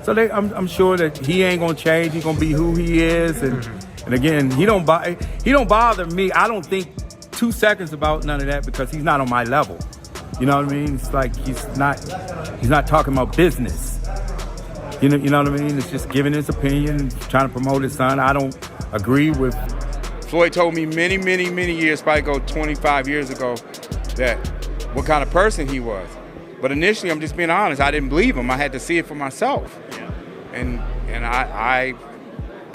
So I'm sure that he ain't gonna change. He's gonna be who he is, and again, he don't bother me. I don't think 2 seconds about none of that because he's not on my level. You know what I mean? It's like he's not talking about business. You know what I mean? It's just giving his opinion, trying to promote his son. I don't agree with. Floyd told me many years, probably go 25 years ago, that what kind of person he was. But initially, I'm just being honest, I didn't believe him. I had to see it for myself. Yeah. And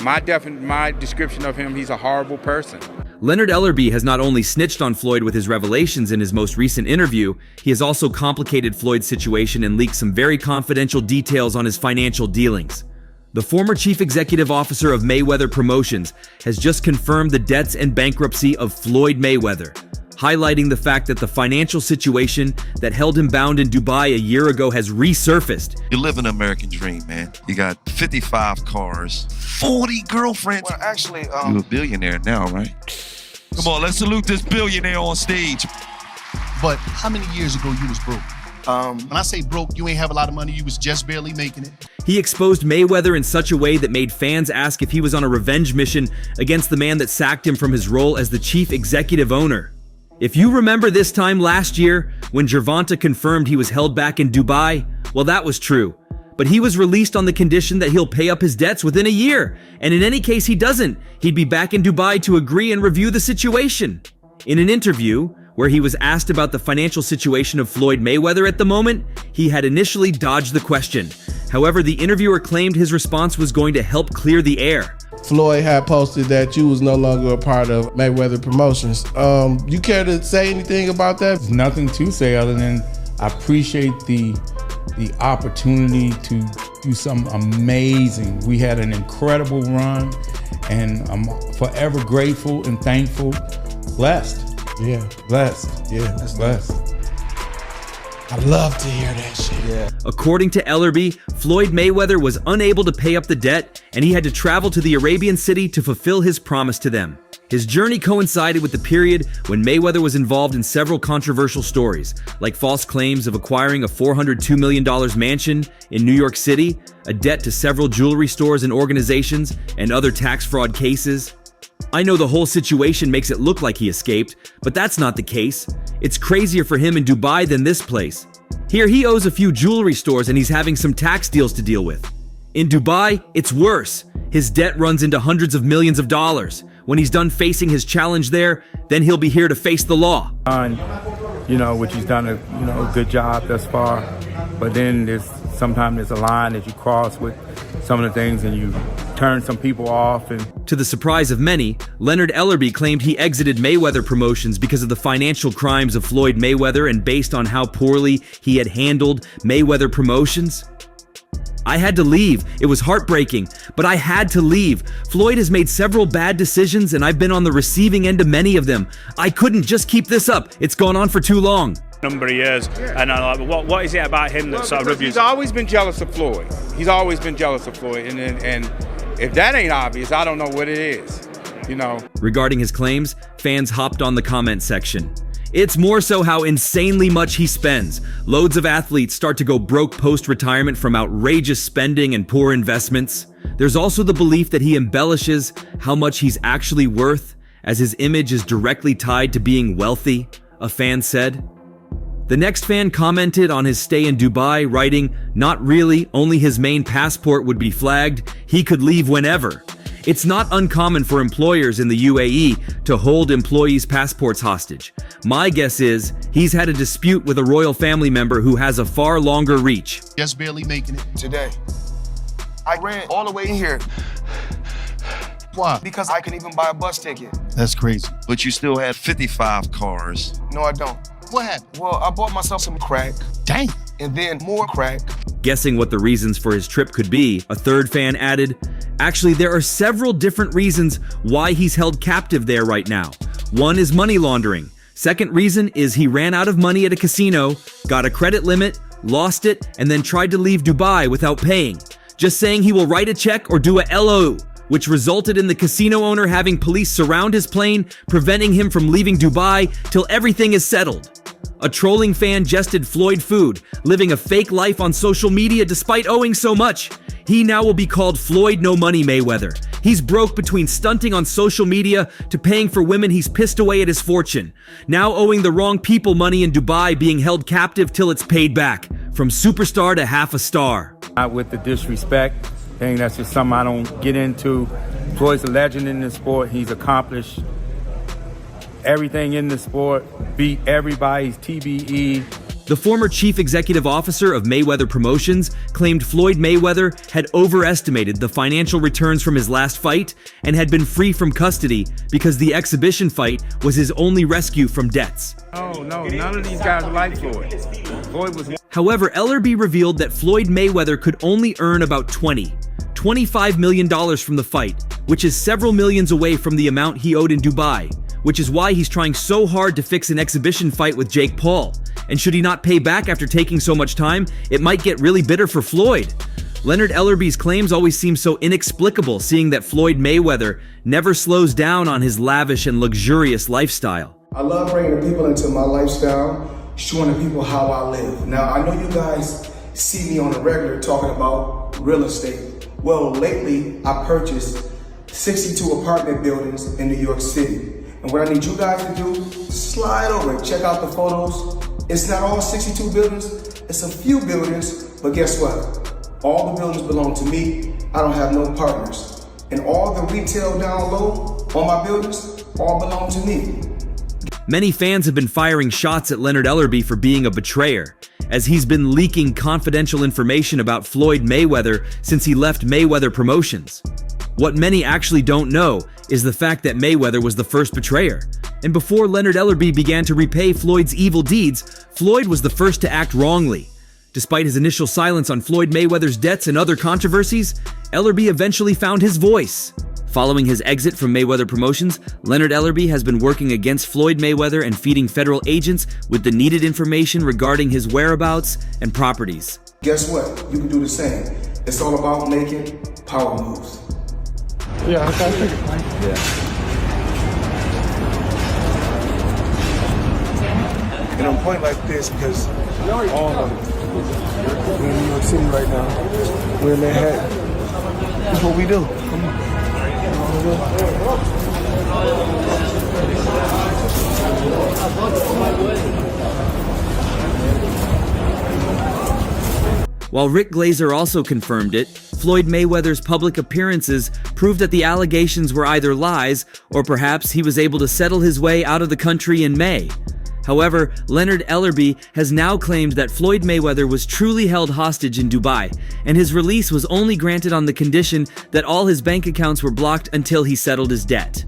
my description of him, he's a horrible person. Leonard Ellerbe has not only snitched on Floyd with his revelations in his most recent interview, he has also complicated Floyd's situation and leaked some very confidential details on his financial dealings. The former chief executive officer of Mayweather Promotions has just confirmed the debts and bankruptcy of Floyd Mayweather, highlighting the fact that the financial situation that held him bound in Dubai a year ago has resurfaced. You live an American dream, man. You got 55 cars, 40 girlfriends. Well, actually, you're a billionaire now, right? Come on, let's salute this billionaire on stage. But how many years ago you was broke? When I say broke, you ain't have a lot of money, you was just barely making it. He exposed Mayweather in such a way that made fans ask if he was on a revenge mission against the man that sacked him from his role as the chief executive owner. If you remember this time last year, when Gervonta confirmed he was held back in Dubai, well, that was true. But he was released on the condition that he'll pay up his debts within a year. And in any case he doesn't, he'd be back in Dubai to agree and review the situation. In an interview, where he was asked about the financial situation of Floyd Mayweather at the moment, he had initially dodged the question. However, the interviewer claimed his response was going to help clear the air. Floyd had posted that you was no longer a part of Mayweather Promotions. You care to say anything about that? There's nothing to say other than I appreciate the opportunity to do something amazing. We had an incredible run, and I'm forever grateful and thankful. Blessed. Yeah. Blessed. Yeah, that's blessed. I love to hear that shit. Yeah. According to Ellerby, Floyd Mayweather was unable to pay up the debt, and he had to travel to the Arabian city to fulfill his promise to them. His journey coincided with the period when Mayweather was involved in several controversial stories, like false claims of acquiring a $402 million mansion in New York City, a debt to several jewelry stores and organizations, and other tax fraud cases. I know the whole situation makes it look like he escaped, but that's not the case. It's crazier for him in Dubai than this place. Here he owes a few jewelry stores and he's having some tax deals to deal with. In Dubai, it's worse. His debt runs into hundreds of millions of dollars. When he's done facing his challenge there, then he'll be here to face the law. Which he's done a good job thus far. But then sometimes there's a line that you cross with some of the things and you turn some people off. And to the surprise of many, Leonard Ellerbe claimed he exited Mayweather Promotions because of the financial crimes of Floyd Mayweather and based on how poorly he had handled Mayweather Promotions. I had to leave. It was heartbreaking, but I had to leave. Floyd has made several bad decisions and I've been on the receiving end of many of them. I couldn't just keep this up. It's gone on for too long. Number of years, and I'm like, what is it about him that sort of reviews? He's always been jealous of Floyd. He's always been jealous of Floyd, and if that ain't obvious, I don't know what it is. Regarding his claims, fans hopped on the comment section. It's more so how insanely much he spends. Loads of athletes start to go broke post-retirement from outrageous spending and poor investments. There's also the belief that he embellishes how much he's actually worth, as his image is directly tied to being wealthy, a fan said. The next fan commented on his stay in Dubai, writing, "Not really, only his main passport would be flagged. He could leave whenever." It's not uncommon for employers in the UAE to hold employees' passports hostage. My guess is he's had a dispute with a royal family member who has a far longer reach. Just barely making it. Today, I ran all the way in here. Why? Because I couldn't even buy a bus ticket. That's crazy. But you still had 55 cars. No, I don't. What happened? Well, I bought myself some crack. Dang. And then more crack. Guessing what the reasons for his trip could be, a third fan added, "Actually, there are several different reasons why he's held captive there right now. One is money laundering. Second reason is he ran out of money at a casino, got a credit limit, lost it, and then tried to leave Dubai without paying. Just saying he will write a check or do a LO, which resulted in the casino owner having police surround his plane, preventing him from leaving Dubai till everything is settled." A trolling fan jested Floyd food, living a fake life on social media despite owing so much. He now will be called Floyd No Money Mayweather. He's broke between stunting on social media to paying for women he's pissed away at his fortune. Now owing the wrong people money in Dubai, being held captive till it's paid back. From superstar to half a star. Not with the disrespect thing, that's just something I don't get into. Floyd's a legend in the sport. He's accomplished everything in the sport, beat everybody's TBE. The former chief executive officer of Mayweather Promotions claimed Floyd Mayweather had overestimated the financial returns from his last fight and had been free from custody because the exhibition fight was his only rescue from debts. No, none of these guys are like Floyd. Floyd was. However, Ellerby revealed that Floyd Mayweather could only earn about $25 million from the fight, which is several millions away from the amount he owed in Dubai, which is why he's trying so hard to fix an exhibition fight with Jake Paul. And should he not pay back after taking so much time, it might get really bitter for Floyd. Leonard Ellerby's claims always seem so inexplicable, seeing that Floyd Mayweather never slows down on his lavish and luxurious lifestyle. I love bringing the people into my lifestyle, showing the people how I live. Now, I know you guys see me on the regular talking about real estate. Well, lately, I purchased 62 apartment buildings in New York City. And what I need you guys to do, slide over and check out the photos. It's not all 62 buildings, it's a few buildings, but guess what? All the buildings belong to me. I don't have no partners. And all the retail down low on my buildings all belong to me. Many fans have been firing shots at Leonard Ellerbe for being a betrayer, as he's been leaking confidential information about Floyd Mayweather since he left Mayweather Promotions. What many actually don't know is the fact that Mayweather was the first betrayer. And before Leonard Ellerbe began to repay Floyd's evil deeds, Floyd was the first to act wrongly. Despite his initial silence on Floyd Mayweather's debts and other controversies, Ellerbe eventually found his voice. Following his exit from Mayweather Promotions, Leonard Ellerbe has been working against Floyd Mayweather and feeding federal agents with the needed information regarding his whereabouts and properties. Guess what? You can do the same. It's all about making power moves. Yeah, okay. Yeah. And I'm pointing like this because all of them, we're in New York City right now. We're in Manhattan. That's what we do. Come on. While Rick Glazer also confirmed it, Floyd Mayweather's public appearances proved that the allegations were either lies or perhaps he was able to settle his way out of the country in May. However, Leonard Ellerbe has now claimed that Floyd Mayweather was truly held hostage in Dubai, and his release was only granted on the condition that all his bank accounts were blocked until he settled his debt.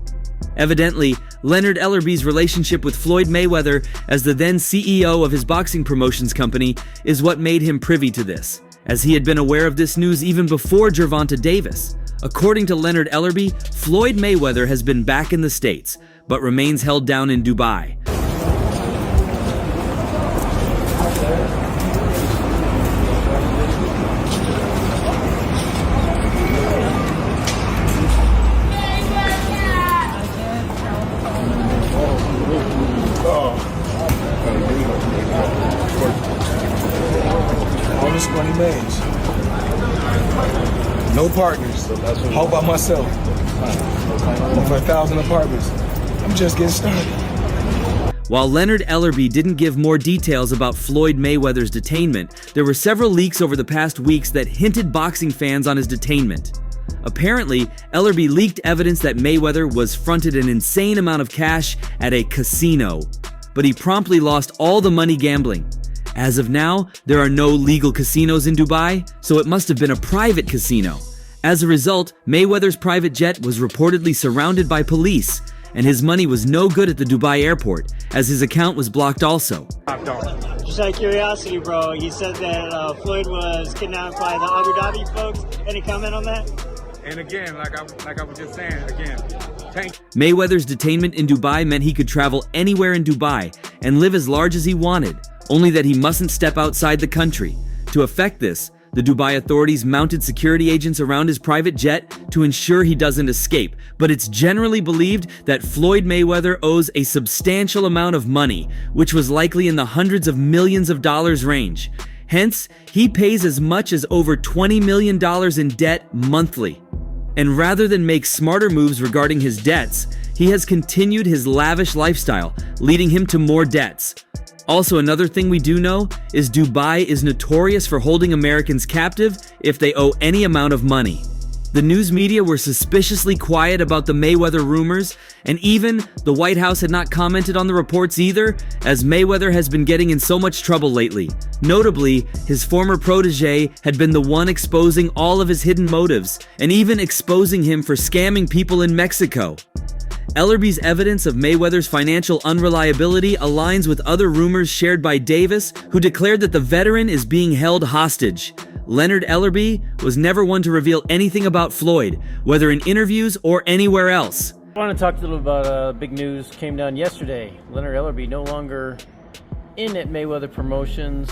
Evidently, Leonard Ellerbe's relationship with Floyd Mayweather as the then CEO of his boxing promotions company is what made him privy to this, as he had been aware of this news even before Gervonta Davis. According to Leonard Ellerbe, Floyd Mayweather has been back in the States, but remains held down in Dubai. All this money made. No partners. All by myself. Over 1,000 apartments. I'm just getting started. While Leonard Ellerbe didn't give more details about Floyd Mayweather's detainment, there were several leaks over the past weeks that hinted boxing fans on his detainment. Apparently, Ellerbe leaked evidence that Mayweather was fronted an insane amount of cash at a casino, but he promptly lost all the money gambling. As of now, there are no legal casinos in Dubai, so it must have been a private casino. As a result, Mayweather's private jet was reportedly surrounded by police, and his money was no good at the Dubai airport, as his account was blocked also. Just out of curiosity, bro, you said that Floyd was kidnapped by the Abu Dhabi folks. Any comment on that? And again, like I was just saying, Mayweather's detainment in Dubai meant he could travel anywhere in Dubai and live as large as he wanted, only that he mustn't step outside the country. To effect this, the Dubai authorities mounted security agents around his private jet to ensure he doesn't escape, but it's generally believed that Floyd Mayweather owes a substantial amount of money, which was likely in the hundreds of millions of dollars range. Hence, he pays as much as over $20 million in debt monthly. And rather than make smarter moves regarding his debts, he has continued his lavish lifestyle, leading him to more debts. Also, another thing we do know is Dubai is notorious for holding Americans captive if they owe any amount of money. The news media were suspiciously quiet about the Mayweather rumors, and even the White House had not commented on the reports either, as Mayweather has been getting in so much trouble lately. Notably, his former protege had been the one exposing all of his hidden motives, and even exposing him for scamming people in Mexico. Ellerby's evidence of Mayweather's financial unreliability aligns with other rumors shared by Davis, who declared that the veteran is being held hostage. Leonard Ellerbe was never one to reveal anything about Floyd, whether in interviews or anywhere else. I want to talk a little about big news came down yesterday. Leonard Ellerbe no longer in at Mayweather Promotions.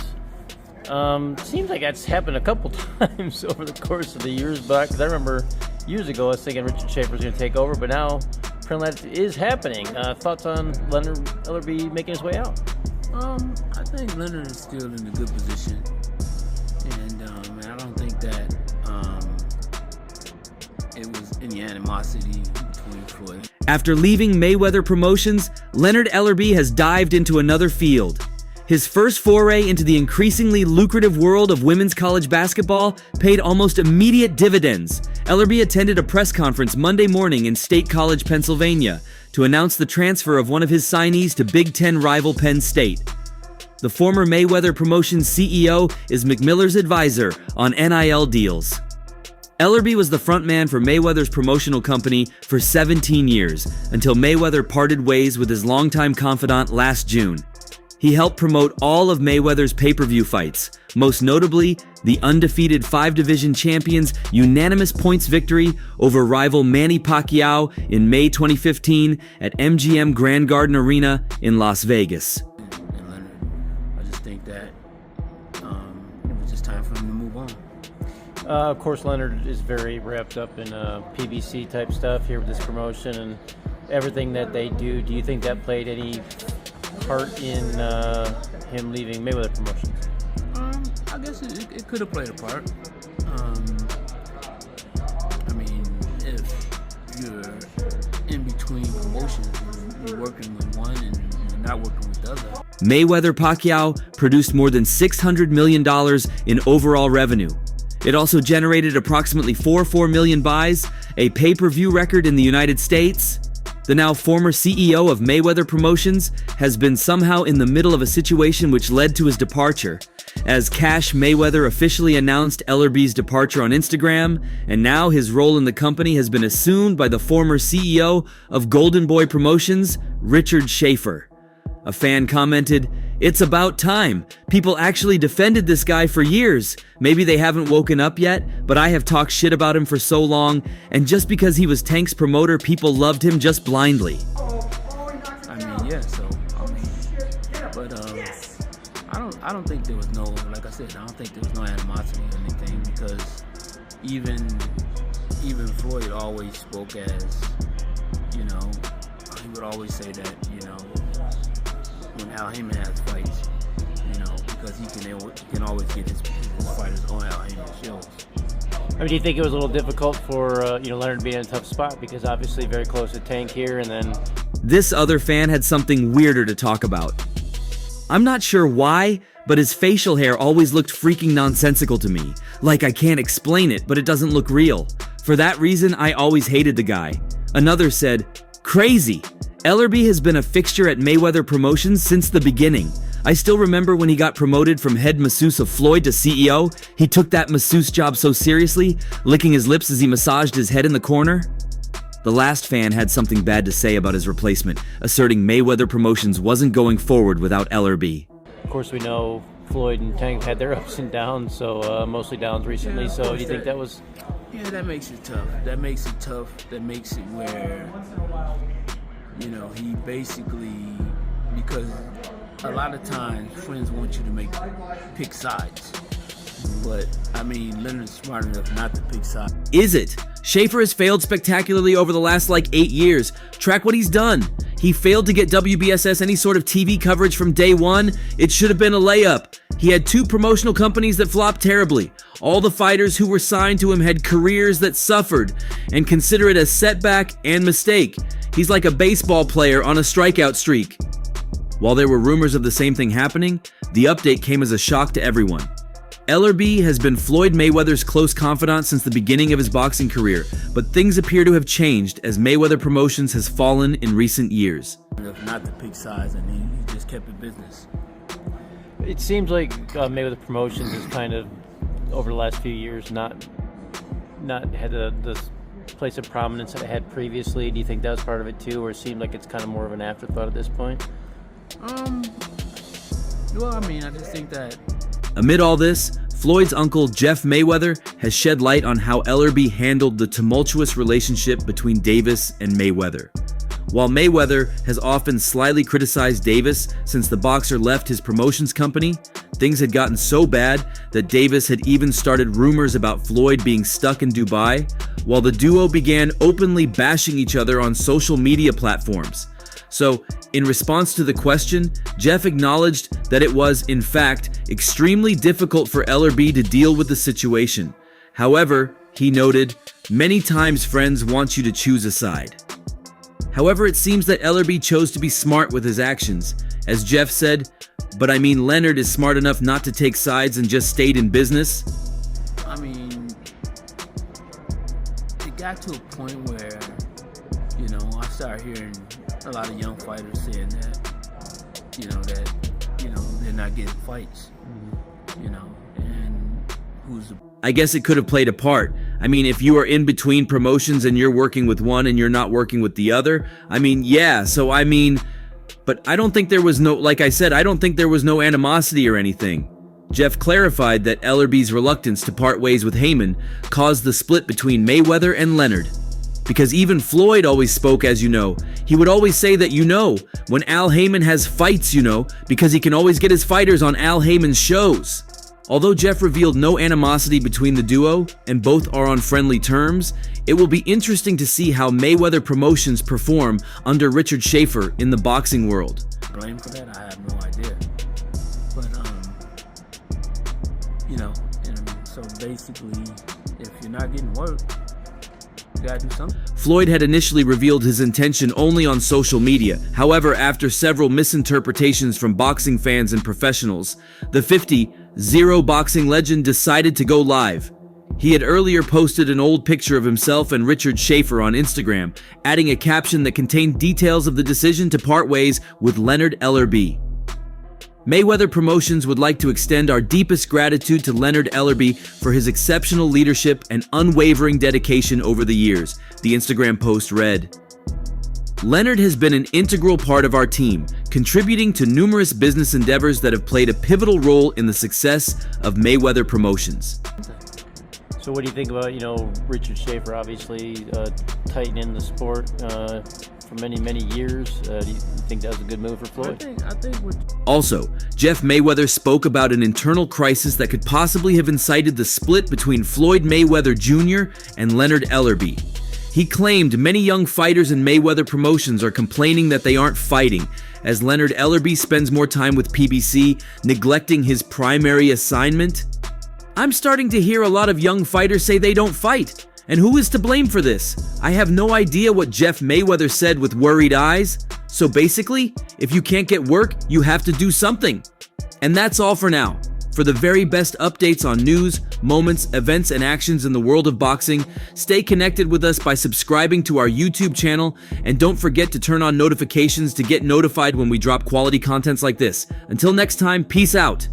Seems like that's happened a couple times over the course of the years back. Because I remember years ago I was thinking Richard Schaefer was going to take over, but now apparently that is happening. Thoughts on Leonard Ellerbe making his way out? I think Leonard is still in a good position, and I don't think that it was any animosity between Floyd. After leaving Mayweather Promotions, Leonard Ellerbe has dived into another field. His first foray into the increasingly lucrative world of women's college basketball paid almost immediate dividends. Ellerbe attended a press conference Monday morning in State College, Pennsylvania, to announce the transfer of one of his signees to Big Ten rival Penn State. The former Mayweather Promotions CEO is McMiller's advisor on NIL deals. Ellerbe was the frontman for Mayweather's promotional company for 17 years, until Mayweather parted ways with his longtime confidant last June. He helped promote all of Mayweather's pay-per-view fights, most notably the undefeated 5-division champion's unanimous points victory over rival Manny Pacquiao in May 2015 at MGM Grand Garden Arena in Las Vegas. And Leonard, I just think that it was just time for him to move on. Of course, Leonard is very wrapped up in PBC type stuff here with this promotion and everything that they do. Do you think that played any part in him leaving Mayweather Promotions? I guess it could have played a part. I mean, if you're in between promotions, you're working with one and you're not working with the other. Mayweather Pacquiao produced more than $600 million in overall revenue. It also generated approximately 4 million buys, a pay-per-view record in the United States. The now former CEO of Mayweather Promotions has been somehow in the middle of a situation which led to his departure, as Cash Mayweather officially announced Ellerbe's departure on Instagram, and now his role in the company has been assumed by the former CEO of Golden Boy Promotions, Richard Schaefer. A fan commented, "It's about time. People actually defended this guy for years. Maybe they haven't woken up yet, but I have talked shit about him for so long, and just because he was Tank's promoter, people loved him just blindly." I mean, yeah, so, but I don't think there was no, like I said, I don't think there was no animosity or anything, because even Floyd always spoke as, he would always say that, when Al Heyman has fights, because he can always get his fighters on Al Heyman's shows. I mean, do you think it was a little difficult for Leonard being in a tough spot, because obviously very close to Tank here, and then This other fan had something weirder to talk about. I'm not sure why, but his facial hair always looked freaking nonsensical to me. Like I can't explain it, but it doesn't look real. For that reason, I always hated the guy. Another said, "Crazy. Ellerbe has been a fixture at Mayweather Promotions since the beginning. I still remember when he got promoted from head masseuse of Floyd to CEO. He took that masseuse job so seriously, licking his lips as he massaged his head in the corner." The last fan had something bad to say about his replacement, asserting Mayweather Promotions wasn't going forward without Ellerbe. of course we know Floyd and Tank had their ups and downs, so mostly downs recently. So do you think that was? Yeah, that makes it tough. That makes it tough. That makes it where, he basically, because a lot of times friends want you to pick sides. But I mean, Leonard's smart enough not to pick sides. Is it? Schaefer has failed spectacularly over the last 8 years. Track what he's done. He failed to get WBSS any sort of TV coverage from day one. It should have been a layup. He had 2 promotional companies that flopped terribly. All the fighters who were signed to him had careers that suffered, and consider it a setback and mistake. He's like a baseball player on a strikeout streak. While there were rumors of the same thing happening, the update came as a shock to everyone. Ellerby has been Floyd Mayweather's close confidant since the beginning of his boxing career, but things appear to have changed as Mayweather Promotions has fallen in recent years. Not to pick sides, and he just kept it business. It seems like Mayweather Promotions has kind of, over the last few years, not had the place of prominence that it had previously. Do you think that was part of it too, or it seemed like it's kind of more of an afterthought at this point? Well, I mean, I just think that amid all this, Floyd's uncle Jeff Mayweather has shed light on how Ellerby handled the tumultuous relationship between Davis and Mayweather. While Mayweather has often slyly criticized Davis since the boxer left his promotions company, things had gotten so bad that Davis had even started rumors about Floyd being stuck in Dubai, while the duo began openly bashing each other on social media platforms. So, in response to the question, Jeff acknowledged that it was, in fact, extremely difficult for Ellerby to deal with the situation. However, he noted, many times friends want you to choose a side. However, it seems that Ellerby chose to be smart with his actions. As Jeff said, but I mean, Leonard is smart enough not to take sides and just stayed in business. I mean, it got to a point where, I started hearing a lot of young fighters saying that, they're not getting fights, and who's the... I guess it could have played a part. I mean, if you are in between promotions and you're working with one and you're not working with the other, but I don't think there was I don't think there was no animosity or anything. Jeff clarified that Ellerby's reluctance to part ways with Heyman caused the split between Mayweather and Leonard. Because even Floyd always spoke as he would always say that when Al Heyman has fights, because he can always get his fighters on Al Heyman's shows. Although Jeff revealed no animosity between the duo, and both are on friendly terms, it will be interesting to see how Mayweather Promotions perform under Richard Schaefer in the boxing world. Blame for that? I have no idea. But, so basically, if you're not getting work, you gotta do something. Floyd had initially revealed his intention only on social media. However, after several misinterpretations from boxing fans and professionals, the 50-0 boxing legend decided to go live. He had earlier posted an old picture of himself and Richard Schaefer on Instagram, adding a caption that contained details of the decision to part ways with Leonard Ellerbe. Mayweather Promotions would like to extend our deepest gratitude to Leonard Ellerbe for his exceptional leadership and unwavering dedication over the years, the Instagram post read. Leonard has been an integral part of our team, contributing to numerous business endeavors that have played a pivotal role in the success of Mayweather Promotions. So what do you think about, Richard Schaefer, obviously tighten in the sport for many, many years? Do you think that was a good move for Floyd? I think Also, Jeff Mayweather spoke about an internal crisis that could possibly have incited the split between Floyd Mayweather Jr. and Leonard Ellerbe. He claimed many young fighters in Mayweather Promotions are complaining that they aren't fighting, as Leonard Ellerbe spends more time with PBC, neglecting his primary assignment. I'm starting to hear a lot of young fighters say they don't fight. And who is to blame for this? I have no idea what Jeff Mayweather said with worried eyes. So basically, if you can't get work, you have to do something. And that's all for now. For the very best updates on news, moments, events, and actions in the world of boxing, stay connected with us by subscribing to our YouTube channel, and don't forget to turn on notifications to get notified when we drop quality contents like this. Until next time, peace out.